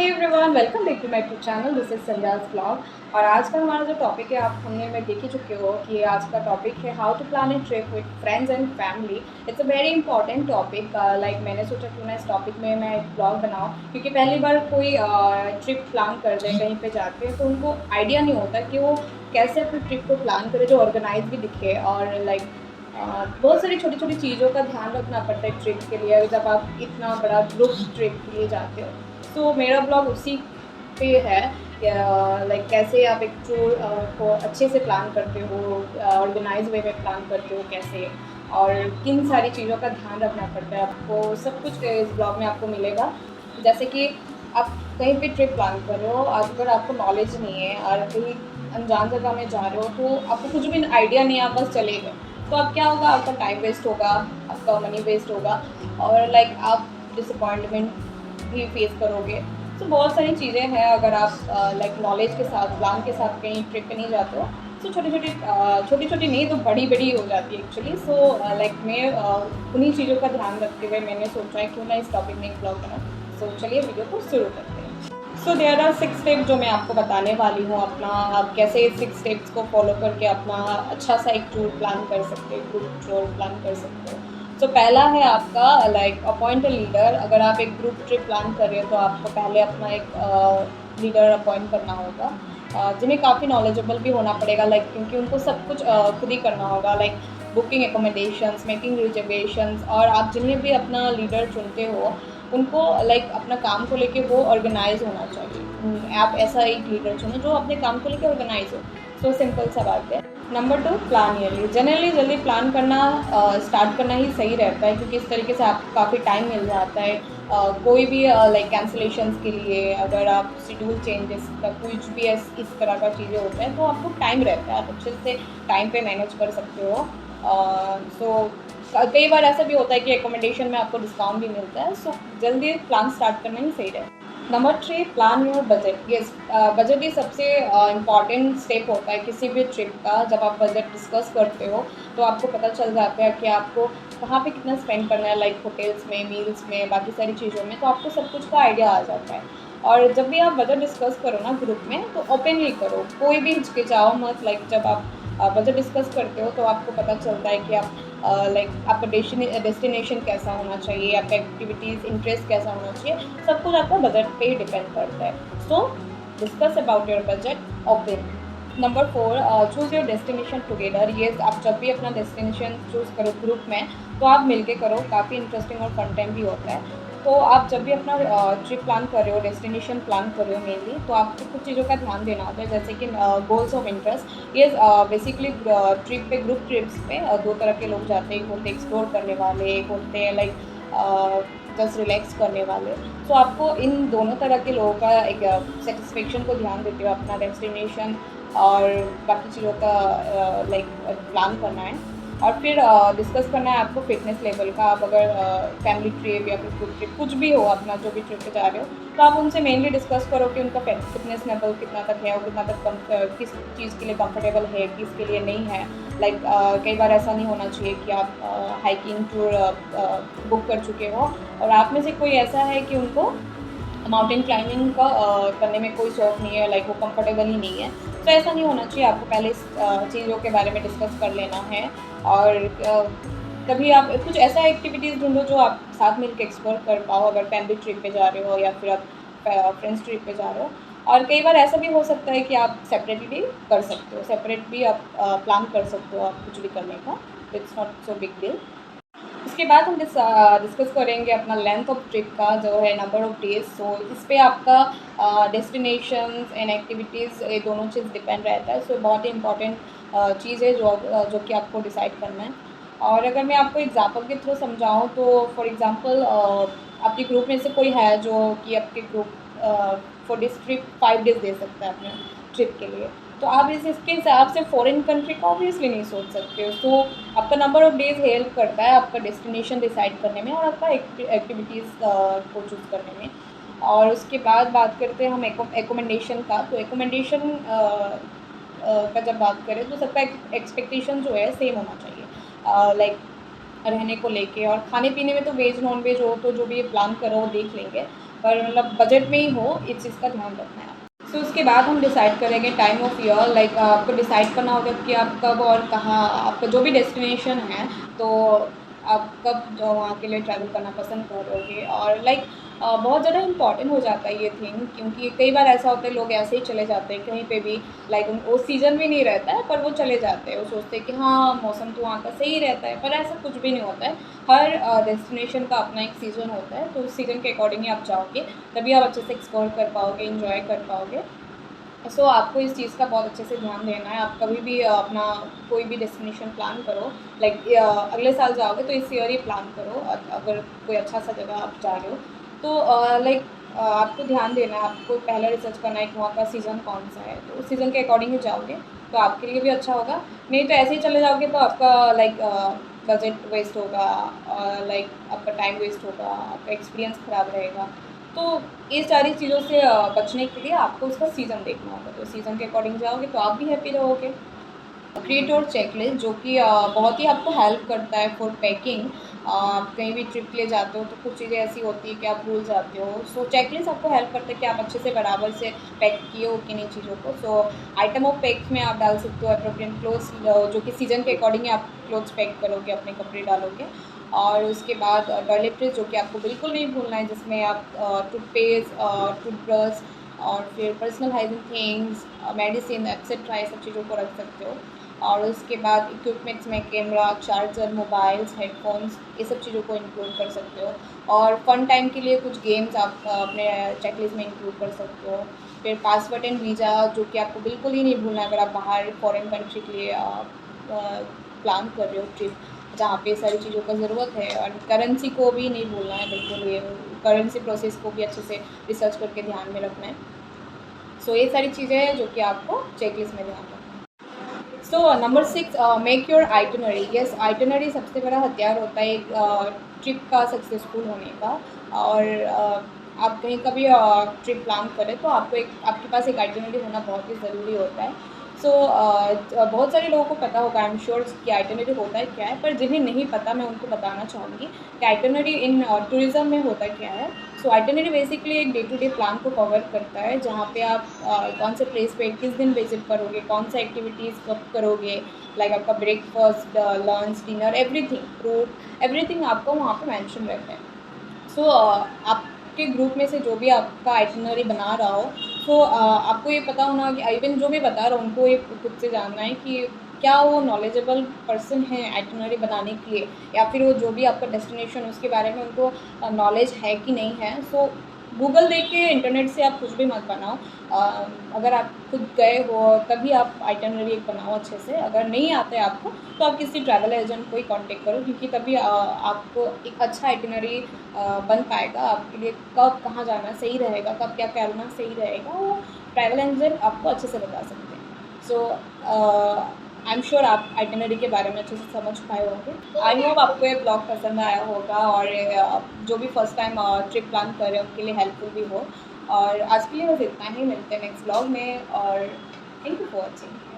Hey everyone, welcome back to my YouTube channel. This is Sandhya's blog. और आज का हमारा जो टॉपिक है आप सुनने में देख ही चुके हो कि आज का टॉपिक है how to plan a trip with friends and family. It's a very important topic. Like मैंने सोचा क्यों ना इस टॉपिक में मैं एक ब्लॉग बनाऊँ, क्योंकि पहली बार कोई ट्रिप प्लान कर दे कहीं पे जाते हैं तो उनको आइडिया नहीं होता कि वो कैसे अपनी ट्रिप को प्लान करे जो ऑर्गेनाइज भी दिखे। और लाइक बहुत सारी छोटी छोटी चीज़ों का ध्यान रखना पड़ता है ट्रिप के लिए जब आप इतना बड़ा ग्रुप ट्रिप के लिए जाते हो। तो मेरा ब्लॉग उसी पे है, लाइक कैसे आप एक टूर को अच्छे से प्लान करते हो, ऑर्गेनाइज वे में प्लान करते हो कैसे, और किन सारी चीज़ों का ध्यान रखना पड़ता है। आपको सब कुछ इस ब्लॉग में आपको मिलेगा। जैसे कि आप कहीं पे ट्रिप प्लान कर रहे हो, अगर आपको नॉलेज नहीं है और कहीं अनजान जगह में जा रहे हो तो आपको कुछ भी आइडिया नहीं है, आप बस चले गए तो अब क्या होगा, आपका टाइम वेस्ट होगा, आपका मनी वेस्ट होगा, और लाइक आप डिसअपॉइंटमेंट भी फेस करोगे। तो बहुत सारी चीज़ें हैं अगर आप लाइक नॉलेज के साथ प्लान के साथ कहीं ट्रिप पे नहीं जाते हो। तो छोटी छोटी नहीं तो बड़ी बड़ी हो जाती है एक्चुअली। सो लाइक मैं उन्हीं चीज़ों का ध्यान रखते हुए मैंने सोचा है क्यों ना इस टॉपिक में एक ब्लॉग बनाऊँ। सो चलिए वीडियो को शुरू करते हैं। सो देयर आर 6 स्टेप जो मैं आपको बताने वाली हूँ। अपना आप कैसे 6 स्टेप्स को फॉलो करके अपना अच्छा सा एक टूर प्लान कर सकते हो, ग्रुप टूर प्लान कर सकते हो। तो पहला है आपका लाइक अपॉइंट अ लीडर। अगर आप एक ग्रुप ट्रिप प्लान कर रहे हो तो आपको पहले अपना एक लीडर अपॉइंट करना होगा, जिन्हें काफ़ी नॉलेजेबल भी होना पड़ेगा, लाइक क्योंकि उनको सब कुछ खुद ही करना होगा, like booking accommodations, making reservations. और आप जिन्हें भी अपना लीडर चुनते हो उनको लाइक अपना काम को लेके वो ऑर्गेनाइज होना चाहिए। आप ऐसा एक लीडर चुनो जो अपने काम को लेके ऑर्गेनाइज हो। सो सिंपल सा बात है। Number 2, plan yearly. जनरली जल्दी प्लान करना स्टार्ट करना ही सही रहता है, क्योंकि इस तरीके से आपको काफ़ी टाइम मिल जाता है। कोई भी लाइक कैंसिलेशंस के लिए, अगर आप शेड्यूल चेंजेस का कुछ भी इस तरह का चीज़ें होता है तो आपको टाइम रहता है, आप अच्छे से टाइम पे मैनेज कर सकते हो। सो कई बार ऐसा भी होता है कि एकोमोडेशन में आपको डिस्काउंट भी मिलता है। सो जल्दी प्लान स्टार्ट करना ही सही रहेगा। Number 3, plan your budget. Yes, budget ही सबसे इम्पॉर्टेंट स्टेप होता है किसी भी ट्रिप का। जब आप बजट डिस्कस करते हो तो आपको पता चल जाता है कि आपको कहाँ पे कितना स्पेंड करना है, लाइक होटल्स में, मील्स में, बाकी सारी चीज़ों में। तो आपको सब कुछ का आइडिया आ जाता है। और जब भी आप बजट डिस्कस करो ना ग्रुप में तो ओपनली करो, कोई भी हिचकिचाओ मत। लाइक जब आप बजट डिस्कस करते हो तो आपको पता चलता है कि आप लाइक आपका डेस्टिनेशन कैसा होना चाहिए, आपका एक्टिविटीज़ इंटरेस्ट कैसा होना चाहिए, सब कुछ आपका बजट पे ही डिपेंड करता है। सो discuss about your budget open. Number 4, choose your destination together. ये आप जब भी अपना डेस्टिनेशन चूज़ करो ग्रुप में तो आप मिलके करो, काफ़ी इंटरेस्टिंग और फन टाइम भी होता है। तो आप जब भी अपना ट्रिप प्लान कर रहे हो, डेस्टिनेशन प्लान कर रहे हो मेनली, तो आपको कुछ चीज़ों का ध्यान देना होता है, जैसे कि गोल्स ऑफ इंटरेस्ट। ये बेसिकली ट्रिप पे, ग्रुप ट्रिप्स पे दो तरह के लोग जाते हैं। एक होते हैं एक्सप्लोर करने वाले, एक होते हैं लाइक जस्ट रिलैक्स करने वाले। सो आपको इन दोनों तरह के लोगों का एक सेटिस्फेक्शन को ध्यान देते हुए अपना डेस्टिनेशन और बाकी चीज़ों का लाइक प्लान करना है। और फिर डिस्कस करना है आपको फिटनेस लेवल का। आप अगर फैमिली ट्रिप या फिर ग्रुप ट्रिप कुछ भी हो, अपना जो भी ट्रिप पे जा रहे हो, तो आप उनसे मेनली डिस्कस करो कि उनका फिटनेस लेवल कितना तक है और कितना तक किस चीज़ के लिए कंफर्टेबल है, किसके लिए नहीं है। लाइक कई बार ऐसा नहीं होना चाहिए कि आप हाइकिंग टूर बुक कर चुके हो और आप में से कोई ऐसा है कि उनको माउंटेन क्लाइंबिंग का करने में कोई शौक नहीं है, लाइक वो कंफर्टेबल ही नहीं है। तो ऐसा नहीं होना चाहिए। आपको पहले इस चीज़ों के बारे में डिस्कस कर लेना है। और कभी आप कुछ ऐसा एक्टिविटीज़ ढूंढो जो आप साथ मिल के एक्सप्लोर कर पाओ, अगर फैमिली ट्रिप पे जा रहे हो या फिर आप फ्रेंड्स ट्रिप पे जा रहे हो। और कई बार ऐसा भी हो सकता है कि आप सेपरेटली कर सकते हो, सेपरेट भी आप प्लान कर सकते हो आप कुछ भी करने का। It's not so big deal. इसके बाद हम डिस्कस करेंगे अपना लेंथ ऑफ ट्रिप का, जो है नंबर ऑफ डेज। सो इस पे आपका डेस्टिनेशंस एंड एक्टिविटीज़ ये दोनों चीज़ डिपेंड रहता है। सो बहुत ही इंपॉर्टेंट चीज़ है जो कि आपको डिसाइड करना है। और अगर मैं आपको एग्जांपल के थ्रू समझाऊं तो फॉर एग्जांपल आपके ग्रुप में से कोई है जो कि आपके group for this trip 5 days दे सकता है अपने ट्रिप के लिए, तो आप इसके हिसाब से फॉरेन कंट्री का ऑब्वियसली नहीं सोच सकते हो। सो आपका नंबर ऑफ डेज हेल्प करता है आपका डेस्टिनेशन डिसाइड करने में और आपका एक्टिविटीज़ को चूज़ करने में। और उसके बाद बात करते हैं हम एकोमेंडेशन का। तो एकोमेंडेशन का जब बात करें तो सबका एक्सपेक्टेशन जो है सेम होना चाहिए, लाइक रहने को लेके। और खाने पीने में तो वेज नॉन वेज हो तो जो भी प्लान करो वो देख लेंगे। पर मतलब बजट में ही हो, इस चीज़ का ध्यान रखना है। सो उसके बाद हम डिसाइड करेंगे टाइम ऑफ ईयर, लाइक आपको डिसाइड करना होगा कि आप कब और कहाँ, आपका जो भी डेस्टिनेशन है, तो आप कब जो वहाँ के लिए ट्रैवल करना पसंद करोगे। और लाइक बहुत ज़्यादा इम्पॉर्टेंट हो जाता है ये थिंग, क्योंकि कई बार ऐसा होता है लोग ऐसे ही चले जाते हैं कहीं पे भी, लाइक वो सीज़न भी नहीं रहता है पर वो चले जाते हैं, वो सोचते हैं कि हाँ मौसम तो वहाँ का सही रहता है, पर ऐसा कुछ भी नहीं होता है। हर डेस्टिनेशन का अपना एक सीज़न होता है, तो उस सीज़न के अकॉर्डिंग ही आप जाओगे, तभी आप अच्छे से एक्सप्लोर कर पाओगे, इंजॉय कर पाओगे। सो आपको इस चीज़ का बहुत अच्छे से ध्यान देना है। आप कभी भी अपना कोई भी डेस्टिनेशन प्लान करो, लाइक अगले साल जाओगे तो इस ईयर ही प्लान करो, अगर कोई अच्छा सा जगह आप जा रहे हो तो लाइक आपको ध्यान देना है, आपको पहले रिसर्च करना है कि वहाँ का सीज़न कौन सा है, तो उस सीज़न के अकॉर्डिंग ही जाओगे तो आपके लिए भी अच्छा होगा। नहीं तो ऐसे ही चले जाओगे तो आपका लाइक बजट वेस्ट होगा, और लाइक आपका टाइम वेस्ट होगा, आपका एक्सपीरियंस ख़राब रहेगा। तो ये सारी चीज़ों से बचने के लिए आपको उसका सीज़न देखना होगा, तो सीज़न के अकॉर्डिंग जाओगे तो आप भी हैप्पी रहोगे। क्रिएट और चेकलिस्ट जो कि बहुत ही आपको हेल्प करता है फॉर पैकिंग। आप कहीं भी ट्रिप के लिए जाते हो तो कुछ चीज़ें ऐसी होती है कि आप भूल जाते हो, सो चेकलिस्ट आपको हेल्प करता है कि आप अच्छे से बराबर से पैक किए हो कि नहीं चीज़ों को। सो आइटम ऑफ पैक्स में आप डाल सकते हो एप्रोप्रिएट क्लोथ्स, जो कि सीज़न के अकॉर्डिंग आप क्लोथ्स पैक करोगे, अपने कपड़े डालोगे। और उसके बाद टॉयलेट्रीज जो कि आपको बिल्कुल नहीं भूलना है, जिसमें आप टूथपेस्ट, टूथब्रश और फिर personal hygiene things, medicine etcetera ये सब चीज़ों को रख सकते हो। और उसके बाद इक्विपमेंट्स में कैमरा, चार्जर, मोबाइल्स, हेडफोन्स ये सब चीज़ों को इंक्लूड कर सकते हो। और फन टाइम के लिए कुछ गेम्स आप अपने चेकलिस्ट में इंक्लूड कर सकते हो। फिर पासपोर्ट एंड वीज़ा जो कि आपको बिल्कुल ही नहीं भूलना है अगर आप बाहर फॉरेन कंट्री के लिए प्लान कर रहे हो ट्रिप, जहाँ पे सारी चीज़ों का ज़रूरत है। और करेंसी को भी नहीं भूलना है बिल्कुल, ये करेंसी प्रोसेस को भी अच्छे से रिसर्च करके ध्यान में रखना है। सो ये सारी चीज़ें हैं जो कि आपको चेकलिस्ट में ध्यान रखना है। So number 6, make your itinerary. Yes, itinerary सबसे बड़ा हथियार होता है एक ट्रिप का सक्सेसफुल होने का। और आप कहीं का भी ट्रिप प्लान करें तो आपको आपके पास एक आइटनरी होना बहुत ही ज़रूरी होता है। सो बहुत सारे लोगों को पता होगा, आई एम श्योर, कि आइटनरी होता है क्या है, पर जिन्हें नहीं पता मैं उनको बताना चाहूँगी कि आइटनरी इन टूरिज़्म में होता क्या है। सो आइटनरी बेसिकली एक डे टू डे प्लान को कवर करता है, जहाँ पे आप कौन से प्लेस पे किस दिन विजिट करोगे, कौन सा एक्टिविटीज़ कब करोगे, लाइक आपका breakfast, lunch, dinner, everything, route, everything आपको वहाँ पे मेंशन रहता है। सो आपके ग्रुप में से जो भी आपका आइटनरी बना रहा हो, तो आपको ये पता होना कि इवन जो भी बता रहा हूँ उनको ये खुद से जानना है कि क्या वो नॉलेजेबल पर्सन है आइटनरी बनाने के लिए, या फिर वो जो भी आपका डेस्टिनेशन उसके बारे में उनको नॉलेज है कि नहीं है। सो गूगल देख के, इंटरनेट से आप कुछ भी मत बनाओ। अगर आप खुद गए हो तभी आप आइटनरी एक बनाओ अच्छे से। अगर नहीं आता है आपको तो आप किसी ट्रैवल एजेंट को ही कांटेक्ट करो, क्योंकि तभी आपको एक अच्छा आइटनरी बन पाएगा। आपके लिए कब कहाँ जाना सही रहेगा, कब क्या करना सही रहेगा, वो ट्रैवल एजेंट आपको अच्छे से बता सकते हैं। सो आई एम श्योर आप आइटनरी के बारे में अच्छे से समझ पाए होंगे। आई होप आपको ये ब्लॉग पसंद आया होगा, और जो भी फर्स्ट टाइम ट्रिप प्लान कर रहे हो उनके लिए हेल्पफुल भी हो। और आज के लिए बस इतना ही, मिलते हैं नेक्स्ट ब्लॉग में, और थैंक यू फॉर वॉचिंग।